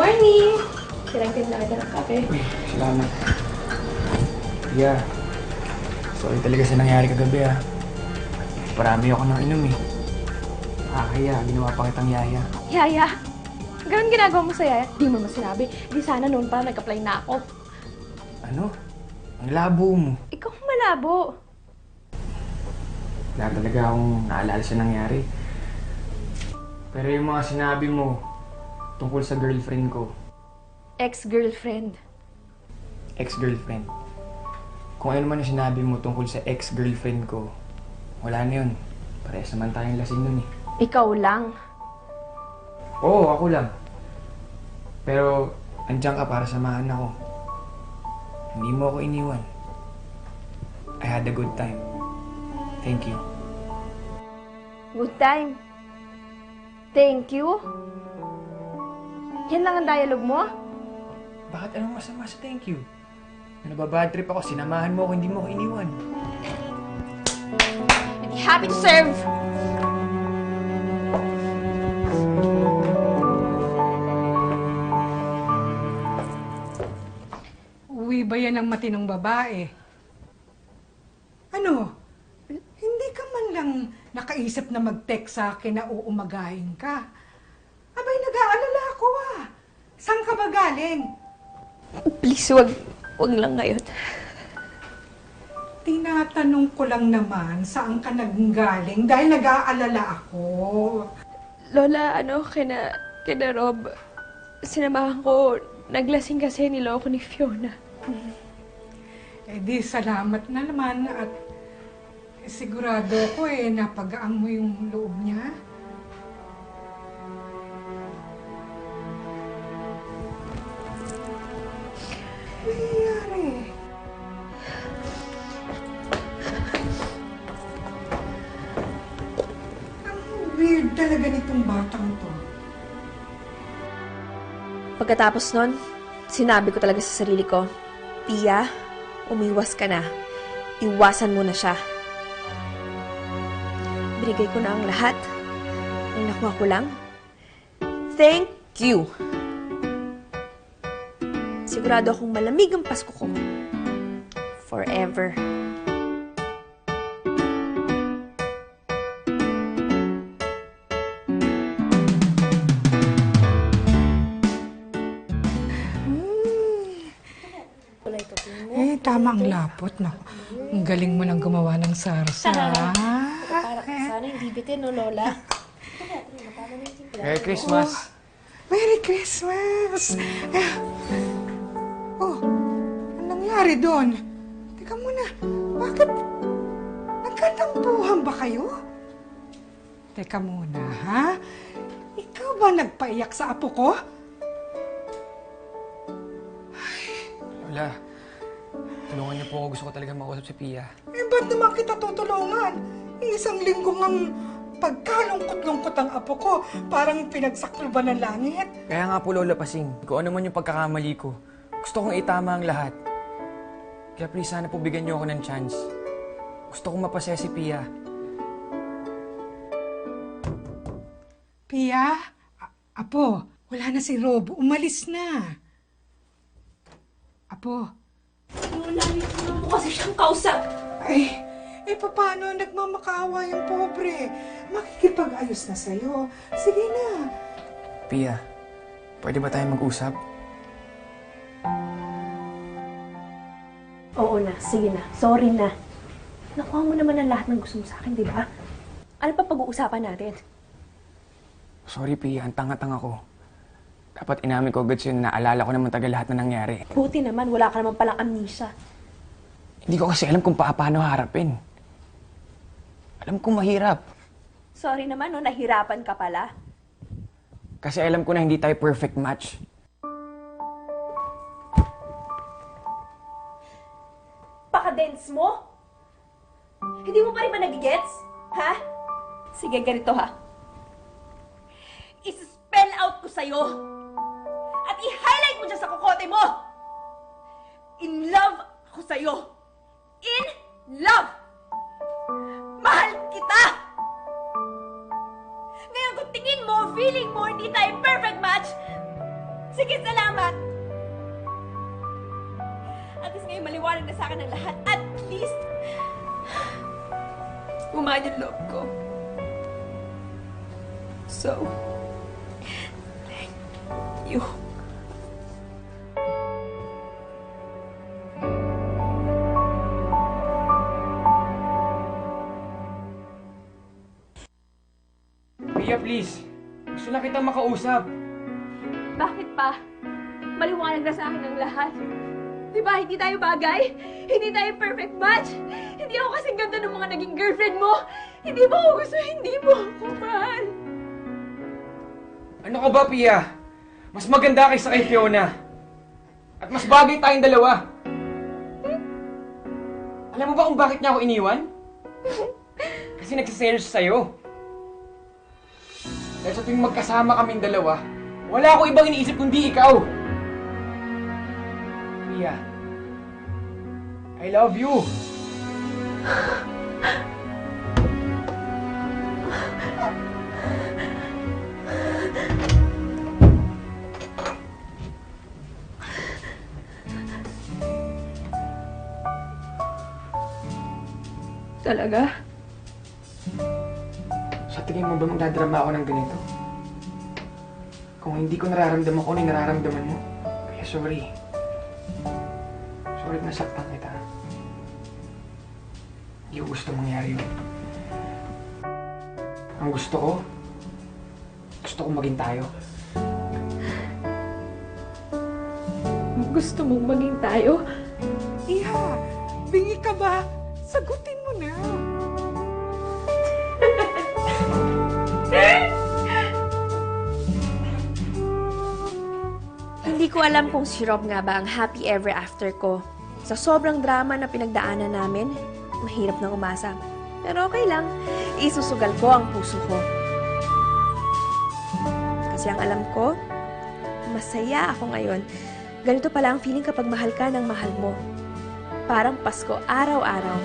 Morning! Sirang tinda kita ng kape. Uy, salamat. Yeah. Sorry talaga sa nangyari kagabi ah. Parami ako ng inom eh. Nakakaya, ginawa pa kitang yaya. Yaya! Ganun ginagawa mo sa yaya? Di mo sinabi. Di sana noon pa nag-apply na ako. Ano? Ang labo mo. Ikaw malabo. Wala talaga akong naalala sa nangyari. Pero yung mga sinabi mo tungkol sa girlfriend ko. Ex-girlfriend. Ex-girlfriend. Kung ano man yung sinabi mo tungkol sa ex-girlfriend ko, wala na yun. Parehas naman tayong lasing nun eh. Ikaw lang. Oo, ako lang. Pero andyan ka para samahan ako. Hindi mo ako iniwan. I had a good time. Thank you. Good time. Thank you. Yan lang ang dialogue mo? Bakit anong masama sa thank you? Na nababad trip ako, sinamahan mo ako, hindi mo ako iniwan. I'd be happy to serve. Uwi ba yan ng matinong babae? Ano? Hindi ka man lang nakaisip na mag-text sa akin na uumagahin ka. Abay, nag-aalala ako ah. Saan ka ba galing? Please, wag lang ngayon. Tinatanong ko lang naman saan ka nanggaling dahil nag-aalala ako. Lola, kina Rob, sinamahan ko, naglasing kasi niloko ni Fiona. Eh di, salamat na naman at sigurado ko napagaan mo yung loob niya. Ano nangyayari? Ang weird talaga nitong batang to. Pagkatapos nun, sinabi ko talaga sa sarili ko, Pia, umiwas ka na. Iwasan mo na siya. Binigay ko na ang lahat. Ang nakuha ko lang, thank you. Sigurado akong malamig ang Pasko ko. Forever. Tama ang lapot. Naku, ang galing mo nang gumawa ng sarsa. Para sana hindi bitin, no, Lola? Merry Christmas! Merry Christmas! Oh, anong nangyari doon? Teka muna, bakit nagkatampuhan ba kayo? Teka muna, ha? Ikaw ba nagpaiyak sa apo ko? Lola, tulungan niyo po ako. Gusto ko talaga makausap si Pia. Eh, ba't naman kita tutulungan? Isang linggo ngang pagkalungkot-lungkot ang apo ko. Parang pinagsakluban ng langit. Kaya nga po, Lola Pasing, kung ano man yung pagkakamali ko, gusto kong itama ang lahat. Kaya please, sana po bigyan niyo ako ng chance. Gusto kong mapasaya si Pia. Pia? Apo, wala na si Rob. Umalis na. Apo. Lola, hindi mo kasi siyang kausap. Paano? Nagmamakaawa yung pobre. Makikipag-ayos na sa'yo. Sige na. Pia, pwede ba tayo mag-usap? Oo na, sige na. Sorry na. Nakuha mo naman ang lahat ng gusto mo sa akin, di ba? Ano pa pag-uusapan natin? Sorry, Pia. Ang tanga-tanga ko. Dapat inamin ko agad sa'yo na naalala ko naman taga lahat na nangyari. Buti naman, wala ka naman palang amnesia. Hindi ko kasi alam kung paano harapin. Alam kong mahirap. Sorry naman, no? Nahirapan ka pala. Kasi alam ko na hindi tayo perfect match. Paka-dense mo? Hindi mo pa rin ba nagigets? Ha? Sige, ganito ha. I-spell out ko sa'yo. At i-highlight mo dyan sa kokote mo. In love ako sa'yo. In love! Mahal kita! Ngayon kung tingin mo, feeling mo, hindi tayo perfect match, Sige, salamat! At least ngayon maliwanag na sa akin ang lahat. At least, gumaan yung loob ko. So, thank you. Pia, please. Gusto na kitang makausap. Bakit pa? Maliwanag na sa akin ang lahat. Di ba, hindi tayo bagay? Hindi tayo perfect match? Hindi ako kasing ganda ng mga naging girlfriend mo? Hindi mo ako gusto, hindi mo ako mahal. Ano ka ba, Pia? Mas maganda kaysa kay Fiona. At mas bagay tayong dalawa. Alam mo ba kung bakit niya ako iniwan? Kasi nagsiselos sa'yo. Dahil sa tuwing magkasama kaming dalawa, wala ako ibang iniisip kundi ikaw. Pia, I love you. Talaga? Sa tingin mo ba magdadrama ako ng ganito? Kung hindi ko nararamdaman ko, ano yung nararamdaman mo? Kaya sorry. Sorry na nasaktan kita. Hindi ko gusto mangyari yun. Ang gusto ko maging tayo. Gusto mong maging tayo? Iha, bingi ka ba? Sagutin mo na. Hindi ko alam kung si Rob nga ba ang happy ever after ko. Sa sobrang drama na pinagdaanan namin, mahirap na umasa. Pero okay lang, isusugal ko ang puso ko. Kasi ang alam ko, masaya ako ngayon. Ganito pala ang feeling kapag mahal ka ng mahal mo. Parang Pasko araw-araw.